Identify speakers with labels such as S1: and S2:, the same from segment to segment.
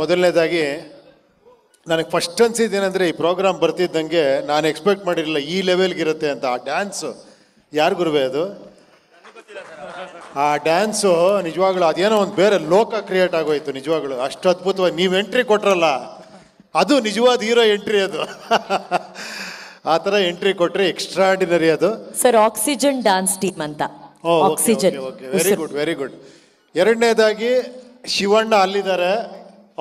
S1: ಮೊದಲನೇದಾಗಿ ನನಗೆ ಫಸ್ಟ್ ಅನ್ಸಿದ್ದೇನೆಂದರೆ ಈ ಪ್ರೋಗ್ರಾಮ್ ಬರ್ತಿದ್ದಂಗೆ ನಾನು ಎಕ್ಸ್ಪೆಕ್ಟ್ ಮಾಡಿರಲಿಲ್ಲ ಈ ಲೆವೆಲ್ಗಿರುತ್ತೆ ಅಂತ. ಆ ಡ್ಯಾನ್ಸು ಯಾರು ಗುರುವೇ ಅದು? ಆ ಡ್ಯಾನ್ಸು ನಿಜವಾಗ್ಲೂ ಅದೇನೋ ಒಂದು ಬೇರೆ ಲೋಕ ಕ್ರಿಯೇಟ್ ಆಗೋಯ್ತು. ನಿಜವಾಗ್ಲೂ ಅಷ್ಟು ಅದ್ಭುತವಾಗಿ ನೀವು ಎಂಟ್ರಿ ಕೊಟ್ರಲ್ಲ, ಅದು ನಿಜವಾದ ಹೀರೋ ಎಂಟ್ರಿ ಅದು. ಆ ಥರ ಎಂಟ್ರಿ ಕೊಟ್ರೆ ಎಕ್ಸ್ಟ್ರಾರ್ಡಿನರಿ ಅದು.
S2: ಸರ್ ಆಕ್ಸಿಜನ್ ಡ್ಯಾನ್ಸ್ ಟೀಮ್ ಅಂತ. Oxygen.
S1: Very good very good. ಎರಡನೇದಾಗಿ ಶಿವಣ್ಣ ಅಲ್ಲಿದ್ದಾರೆ,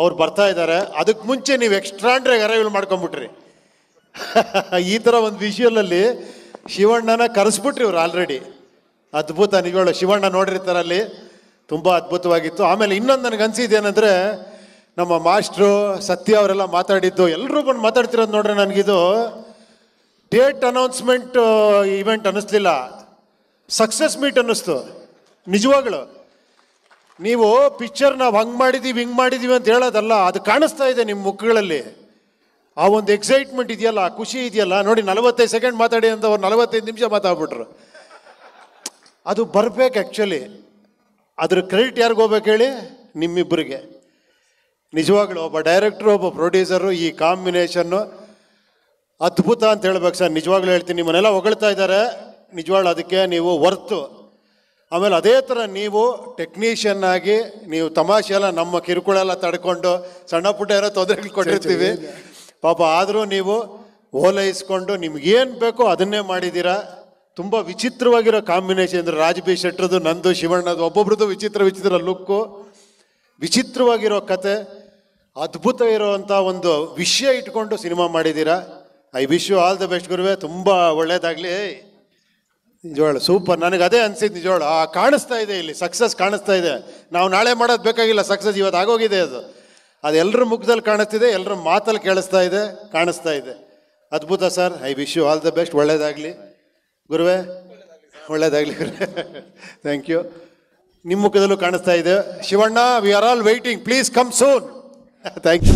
S1: ಅವ್ರು ಬರ್ತಾ ಇದ್ದಾರೆ. ಅದಕ್ಕೆ ಮುಂಚೆ ನೀವು ಎಕ್ಸ್ಟ್ರಾಂಡ್ರಾಗಿ ಅರೈವಲ್ ಮಾಡ್ಕೊಂಬಿಟ್ರಿ. ಈ ಥರ ಒಂದು ವಿಷುವಲಲ್ಲಿ ಶಿವಣ್ಣನ ಕರೆಸ್ಬಿಟ್ರಿ ಇವ್ರು ಆಲ್ರೆಡಿ. ಅದ್ಭುತ ನಿಜವಾಗ್ಲೂ. ಶಿವಣ್ಣ ನೋಡಿರ್ತಾರೆ ಅಲ್ಲಿ, ತುಂಬ ಅದ್ಭುತವಾಗಿತ್ತು. ಆಮೇಲೆ ಇನ್ನೊಂದು ನನಗೆ ಅನಿಸಿದ್ದೇನೆಂದರೆ, ನಮ್ಮ ಮಾಸ್ಟ್ರು ಸತ್ಯ ಅವರೆಲ್ಲ ಮಾತಾಡಿದ್ದು, ಎಲ್ಲರೂ ಬಂದು ಮಾತಾಡ್ತಿರೋದು ನೋಡ್ರೆ ನನಗಿದು ಡೇಟ್ ಅನೌನ್ಸ್ಮೆಂಟ್ ಇವೆಂಟ್ ಅನ್ನಿಸ್ಲಿಲ್ಲ, ಸಕ್ಸಸ್ ಮೀಟ್ ಅನ್ನಿಸ್ತು. ನಿಜವಾಗ್ಲು ನೀವು ಪಿಕ್ಚರ್ ನಾವು ಹಂಗೆ ಮಾಡಿದ್ದೀವಿ ಹಿಂಗೆ ಮಾಡಿದ್ದೀವಿ ಅಂತ ಹೇಳೋದಲ್ಲ, ಅದು ಕಾಣಿಸ್ತಾ ಇದೆ ನಿಮ್ಮ ಮುಖಗಳಲ್ಲಿ. ಆ ಒಂದು ಎಕ್ಸೈಟ್ಮೆಂಟ್ ಇದೆಯಲ್ಲ, ಖುಷಿ ಇದೆಯಲ್ಲ. ನೋಡಿ 45 ಸೆಕೆಂಡ್ ಮಾತಾಡಿ ಅಂತ ಅವ್ರು 45 ನಿಮಿಷ ಮಾತಾಡ್ಬಿಟ್ರು. ಅದು ಬರ್ಬೇಕು ಆ್ಯಕ್ಚುಲಿ. ಅದ್ರ ಕ್ರೆಡಿಟ್ ಯಾರಿಗೂ ಹೋಗ್ಬೇಕು ಹೇಳಿ? ನಿಮ್ಮಿಬ್ಬರಿಗೆ. ನಿಜವಾಗ್ಲೂ ಒಬ್ಬ ಡೈರೆಕ್ಟ್ರು ಒಬ್ಬ ಪ್ರೊಡ್ಯೂಸರು, ಈ ಕಾಂಬಿನೇಷನ್ನು ಅದ್ಭುತ ಅಂತ ಹೇಳ್ಬೇಕು ಸರ್. ನಿಜವಾಗ್ಲೂ ಹೇಳ್ತೀನಿ, ನಿಮ್ಮನ್ನೆಲ್ಲ ಹೊಗಳ್ತಾ ಇದ್ದಾರೆ, ನಿಜವಾಗ್ಲೂ ಅದಕ್ಕೆ ನೀವು ವರ್ತು. ಆಮೇಲೆ ಅದೇ ಥರ ನೀವು ಟೆಕ್ನಿಷಿಯನ್ ಆಗಿ ನೀವು ತಮಾಷೆ ಎಲ್ಲ ನಮ್ಮ ಕಿರುಕುಳೆಲ್ಲ ತಡ್ಕೊಂಡು ಸಣ್ಣ ಪುಟ್ಟ ಏನೋ ತೊಂದರೆಗಳು ಕೊಟ್ಟಿರ್ತೀವಿ ಪಾಪ, ಆದರೂ ನೀವು ಓಲೈಸ್ಕೊಂಡು ನಿಮ್ಗೇನು ಬೇಕೋ ಅದನ್ನೇ ಮಾಡಿದ್ದೀರಾ. ತುಂಬ ವಿಚಿತ್ರವಾಗಿರೋ ಕಾಂಬಿನೇಷನ್ ಅಂದರೆ ರಾಜ್ ಬಿ ಶೆಟ್ರದು, ನಂದು, ಶಿವಣ್ಣದು, ಒಬ್ಬೊಬ್ರದ್ದು ವಿಚಿತ್ರ ಲುಕ್ಕು, ವಿಚಿತ್ರವಾಗಿರೋ ಕತೆ, ಅದ್ಭುತ ಇರೋವಂಥ ಒಂದು ವಿಷಯ ಇಟ್ಕೊಂಡು ಸಿನಿಮಾ ಮಾಡಿದ್ದೀರಾ. I wish you all the best ಗುರುವೇ. ತುಂಬ ಒಳ್ಳೇದಾಗಲಿ. ನಿಜವಾಳು ಸೂಪರ್. ನನಗೆ ಅದೇ ಅನಿಸಿದ್ದು ನಿಜವಾಳು. ಕಾಣಿಸ್ತಾ ಇದೆ ಇಲ್ಲಿ, ಸಕ್ಸಸ್ ಕಾಣಿಸ್ತಾ ಇದೆ. ನಾವು ನಾಳೆ ಮಾಡೋದು ಬೇಕಾಗಿಲ್ಲ, ಸಕ್ಸಸ್ ಇವತ್ತು ಆಗೋಗಿದೆ. ಅದು ಎಲ್ಲರ ಮುಖದಲ್ಲಿ ಕಾಣಿಸ್ತಿದೆ, ಎಲ್ಲರ ಮಾತಲ್ಲಿ ಕಾಣಿಸ್ತಾ ಇದೆ. ಅದ್ಭುತ sir. I wish you all the best. ಒಳ್ಳೇದಾಗಲಿ ಗುರುವೇ, ಒಳ್ಳೇದಾಗಲಿ ಗುರುವೇ. Thank you. ನಿಮ್ಮ ಮುಖದಲ್ಲೂ ಕಾಣಿಸ್ತಾ ಇದೆ. Shivanna, we are all waiting, please come soon. Thank you.